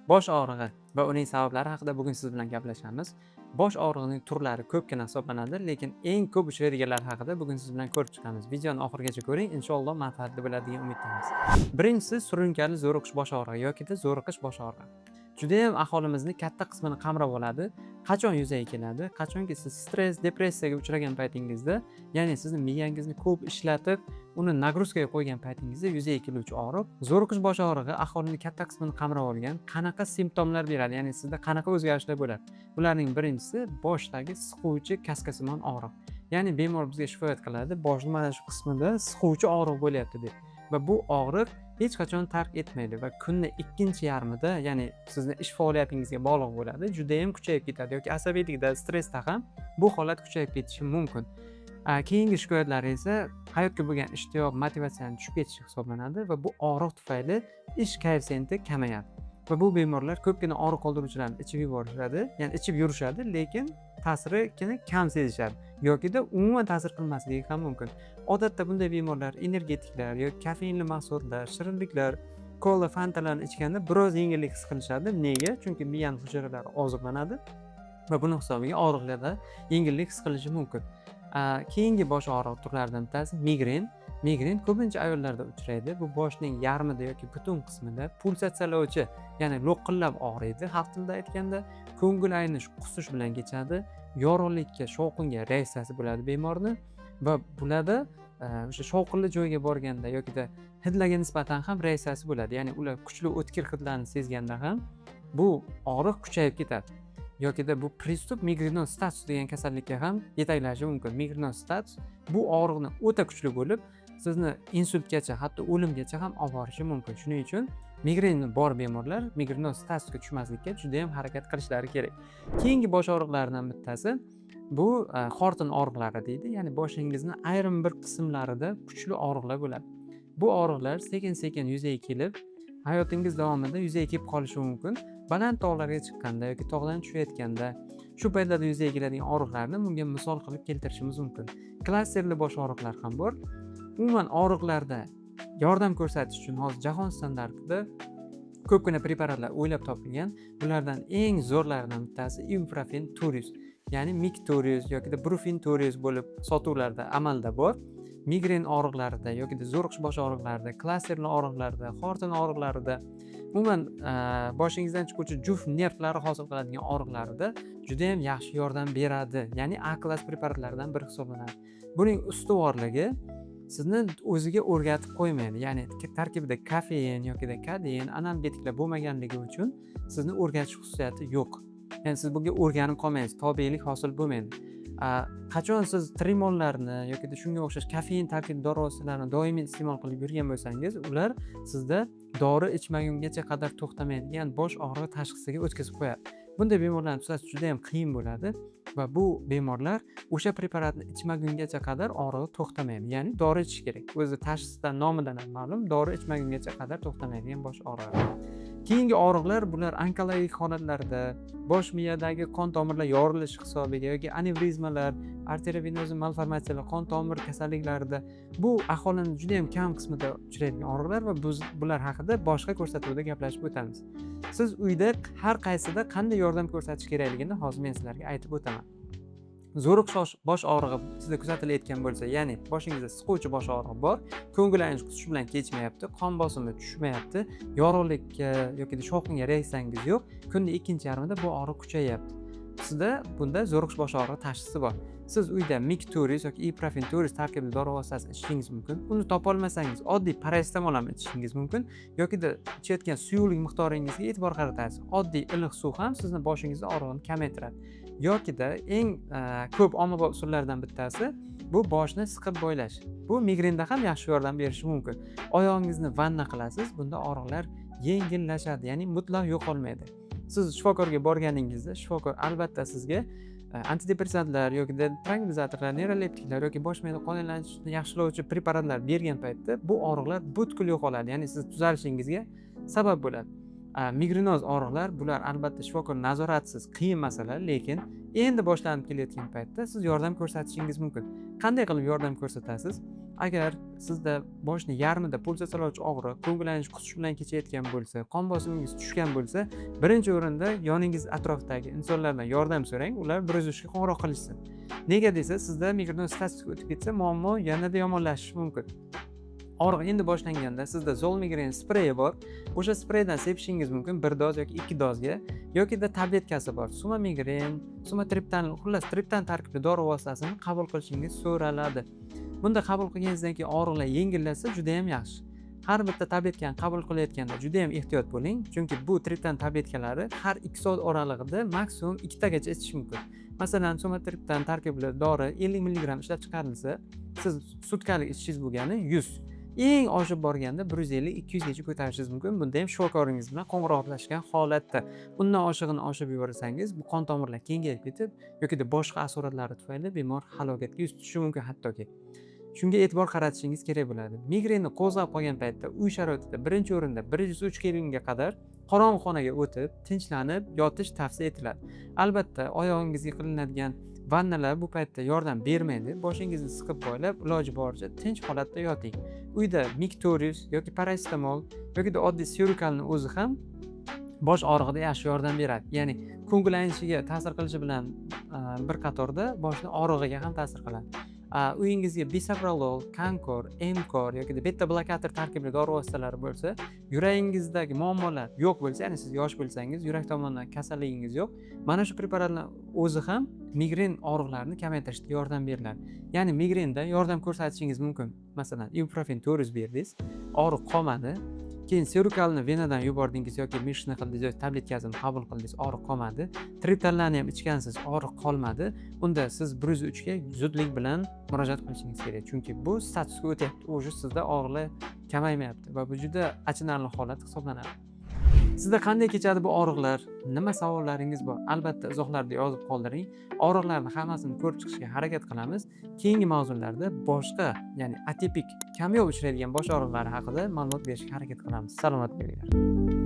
Bosh og'rig'i va uning sabablari haqida bugun siz bilan gaplashamiz. Bosh og'rig'ining turlari ko'pgina hisoblanadi, lekin eng ko'p uchraydiganlar haqida bugun siz bilan ko'rib chiqamiz. Videoni oxirigacha ko'ring, inshaalloh manfaatli bo'ladi degan umiddamiz. Birinchisi surunkali zo'riqish bosh og'rig'i yoki zo'riqish bosh og'rig'i. Judayam aholimizni katta qismini qamrab oladi. Qachon yuzaga keladi? Qachonki siz stress, depressiyaga uchragan paytingizda, ya'ni sizni miyangizni ko'p ishlatib, uni nagruzkaga qo'ygan paytingizda yuzaga keluvchi og'riq. Zo'riqish bosh og'rig'i aholining katta qismini qamrab olgan. Qanaqa simptomlar beradi? Ya'ni sizda qanaqa o'zgarishlar bo'ladi? Bularning birinchisi boshdagi siquvchi kaskasimon og'riq. Ya'ni bemor bizga shikoyat qiladi, boshning mana shu qismida siquvchi og'riq bo'lyapti deb. Va bu og'riq hech qachon tark etmaydi va kunning ikkinchi yarmida, ya'ni sizni ish faoliyatingizga bog'liq bo'ladi, juda ham kuchayib ketadi yoki asabiylikda, stressda ham bu holat kuchayib ketishi mumkin. Keyingi shikoyatlar esa hayotga bo'lgan ishtiyoq, motivatsiyani tushib ketishi hisoblanadi va bu og'riq tufayli ish koeffitsiyenti kamayadi. Va bu bemorlar ko'pgina og'riq qoldiruvchilarni ichib yuborishadi, ya'ni ichib yurishadi, lekin ta'sirini kam sezishadi yokida umuman ta'sir qilmasligi ham mumkin. Odatda bunday bemorlar energetiklar yoki kofeinli mahsulotlar, shirinliklar, kola, fantalarni ichganda biroz yengillik his qilishadi. Nega? Chunki miyaning hujayralari oziqlanadi va buning hisobiga og'riqlarda yengillik his qilishi mumkin. Keyingi bosh og'rig'i turlaridan bittasi migren. Migren ko'pincha ayollarda uchraydi. Bu boshning yarmida yoki butun qismida pulsatsiyalovchi, ya'ni lo'qillab og'riydi. Xalq tilida aytganda ko'ngil aynish, qusish bilan kechadi. Yorug'likka, shovqinga reaksiyasi bo'ladi bemorni va bularda o'sha shovqinli joyga borganda yokida hidlarga nisbatan ham reaksiyasi bo'ladi. Ya'ni ular kuchli o'tkir hidlarni sezganda ham bu og'riq kuchayib ketadi. Yokida bu pristup migrenoz status degan kasallikka ham yetaklashi mumkin. Migrenoz status bu og'riqni o'ta kuchli bo'lib, sizni insultgacha, hatto o'limgacha ham olib borishi mumkin. Shuning uchun migreni bor bemorlar migrenoz statusga tushmaslikka juda ham harakat qilishlari kerak. Keyingi bosh og'riqlaridan bittasi bu horton og'riqlari deydi. Ya'ni boshingizni ayrim bir qismlarida kuchli og'riqlar bo'ladi. Bu og'riqlar sekin-sekin yuzaga kelib, hayotingiz davomida yuzaga kelib qolishi mumkin. Baland tog'larga chiqqanda yoki tog'dan tushayotganda shu paytlarda yuzaga keladigan og'riqlarni bunga misol qilib keltirishimiz mumkin. Klasterli bosh og'riqlar ham bor. Umuman og'riqlarda yordam ko'rsatish uchun hozir jahon standartida ko'pgina preparatlar o'ylab topilgan. Bulardan eng zo'rlaridan bittasi ibuprofen Turius, ya'ni Mic Turius yoki Brufen Turius bo'lib sotuvlarda amalda bor. Migren og'riqlarida yoki zo'riqish bosh og'riqlarida, klasterli og'riqlarda, horton og'riqlarida, umuman boshingizdan chiquvchi juft nervlari hosil qiladigan og'riqlarida juda ham yaxshi yordam beradi. Ya'ni A klass preparatlardan biri hisoblanadi. Buning ustuvorligi sizni o'ziga o'rgatib qo'ymaydi. Ya'ni tarkibida kofein yoki kadein, analgetiklar bo'lmaganligi uchun sizni o'rgatish xususiyati yo'q. Ya'ni siz bunga o'rganib qolmaysiz, tobelik hosil bo'lmaydi. Qachon siz trimollarni yoki shunga o'xshash kofein tarkibli dori vositalarini doimiy iste'mol qilib yurgan bo'lsangiz, ular sizda dori ichmagungacha qadar to'xtamaydigan bosh og'rig'i tashxisiga o'tkazib qo'yadi. Bunday bemorlarni tuzatish juda ham qiyin bo'ladi va bu bemorlar o'sha preparatni ichmagungacha qadar og'rig'i to'xtamaydi. Ya'ni dori ichish kerak. O'zi tashxisdan nomidan ham ma'lum, dori ichmagungacha qadar to'xtamaydigan bosh og'rig'i. Keyingi og'riqlar bular onkologik holatlarda, bosh miyadagi qon tomirlar yorilishi hisobiga yoki anevrizmalar, arteriovenozal malformatsiyalar, qon tomir kasalliklarida bu aholining juda ham kam qismida uchraydigan og'riqlar va bular haqida boshqa ko'rsatuvda gaplashib o'tamiz. Siz uyda har qaysida qanday yordam ko'rsatish kerakligini hozir men sizlarga aytib o'taman. Zo'riqish bosh og'rig'i sizda kuzatilayotgan bo'lsa, ya'ni boshingizda siquvchi bosh og'rig'i bor, ko'ngil aynish qusish bilan kechmayapti, qon bosimi tushmayapti, yorug'likka yoki shovqinga reaksiyangiz yo'q, kunning ikkinchi yarmida bu og'riq kuchayapti. Sizda bunda zo'riqish bosh og'rig'i tashxisi bor. Siz uyda Mic Turius yoki ibuprofen Turius tarkibli dori vositasini ichishingiz mumkin. Uni topa olmasangiz oddiy parasetamol ham ichishingiz mumkin yoki ichayotgan suyuqlik miqdoringizga e'tibor qaratasiz. Oddiy iliq suv ham sizni boshingizda og'rig'ini kamaytiradi. Yokida eng ko'p ommabop usullardan bittasi bu boshni siqib bo'ylash. Bu migrenda ham yaxshi yordam berishi mumkin. Oyog'ingizni vanna qilasiz, bunda og'riqlar yengillashadi, ya'ni mutlaq yo'qolmaydi. Siz shifokorga borganingizda shifokor albatta sizga antidepressantlar yoki trankvilizatorlar, neyroleptiklar yoki bosh miya qon aylanishini yaxshilovchi preparatlar bergan paytda bu og'riqlar butkul yo'qoladi, ya'ni siz tuzalishingizga sabab bo'ladi. Migrenoz og'riqlar bular albatta shifokor nazoratisiz qiyin masala, lekin endi boshlanib kelayotgan paytda siz yordam ko'rsatishingiz mumkin. Qanday qilib yordam ko'rsatasiz? Agar sizda boshni yarmida pulsasalovchi og'riq, ko'ngillanish, qusish bilan kechayotgan bo'lsa, qon bosimingiz tushgan bo'lsa, birinchi o'rinda yoningiz atrofidagi insonlardan yordam so'rang, ular 103 ga qo'ng'iroq qilishsin. Nega desa, sizda migren statistika o'tib ketsa, muammo yanada yomonlashishi mumkin. Og'riq endi boshlanganda sizda Zolmigren spreyi bor. O'sha spreydan sepishingiz mumkin 1 doz yoki 2 dozga, yokida tabletkasi bor. Sumamigren, sumatriptan, xullas triptan tarkibli dori vositasini qabul qilishingiz so'raladi. Bunda qabul qilganingizdan keyin og'riqlar yengillashsa juda ham yaxshi. Har bitta tabletkani qabul qilayotganda juda ham ehtiyot bo'ling, chunki bu triptan tabletkalari har 2 soat oralig'ida maksimum 2 tagacha ichish mumkin. Masalan, sumatriptan tarkibli dori 50 mg ishlab chiqarilsa, siz sutkalik ichishingiz bo'lgani 100. Eng oshib borganda 150-200 gacha ko'tarishingiz mumkin. Bunda ham shifokoringiz bilan qo'ng'iroqlashgan holatda. Undan oshig'ini oshib yuborsangiz, bu qon tomirlar kengayib ketib, yokida boshqa asoratlari tufayli bemor halokatga yuz tutishi mumkin hattoki. Shunga e'tibor qaratishingiz kerak bo'ladi. Migrenni qo'zg'ab qolgan paytda uy sharoitida birinchi o'rinda 103 kelvinga qadar qorong'u xonaga o'tib, tinchlanib yotish tavsiya etiladi. Albatta, oyog'ingizga qilinadigan vannalar bu paytda yordam bermaydi. Boshingizni siqib boylab, iloji boricha tinch holatda yoting. Uyda Mictorius yoki paracetamol yoki oddiy Serukalni o'zi ham bosh og'rig'ida yaxshi yordam beradi. Ya'ni ko'ngillanishga ta'sir qilishi bilan bir qatorda boshning og'rig'iga ham ta'sir qiladi. Uyingizga bisoprolol, kankor, emkor yoki beta blokator tarkibli dori vositalari bo'lsa, yuragingizdagi muammolar yo'q bo'lsa, ya'ni siz yosh bo'lsangiz, yurak tomonidan kasalligingiz yo'q, mana shu preparatlar o'zi ham migren og'riqlarini kamaytirishga yordam beradi. Ya'ni migrenda yordam ko'rsatishingiz mumkin. Masalan, ibuprofen 400 berdingiz, og'riq qolmadi. Keyin Serukalni venadan yubordingiz yoki mishni qildingiz yoki tabletkasini qabul qildingiz, og'riq qolmadi. Triptanlarni ham ichgansiz, og'riq qolmadi. Unda siz 103 ga zudlik bilan murojaat qilishingiz kerak. Chunki bu statusga o'tyapti. O'sha sizda og'riqlar kamaymayapti va bu juda achinarli holat hisoblanadi. Sizda qanday kechadi bu og'riqlar? Nima savollaringiz bor? Albatta izohlarda yozib qoldiring. Og'riqlarning hammasini ko'rib chiqishga harakat qilamiz. Keyingi mavzularda boshqa, ya'ni atipik, kamyob uchraydigan bosh og'riqlari haqida ma'lumot berishga harakat qilamiz. Salomat bo'linglar.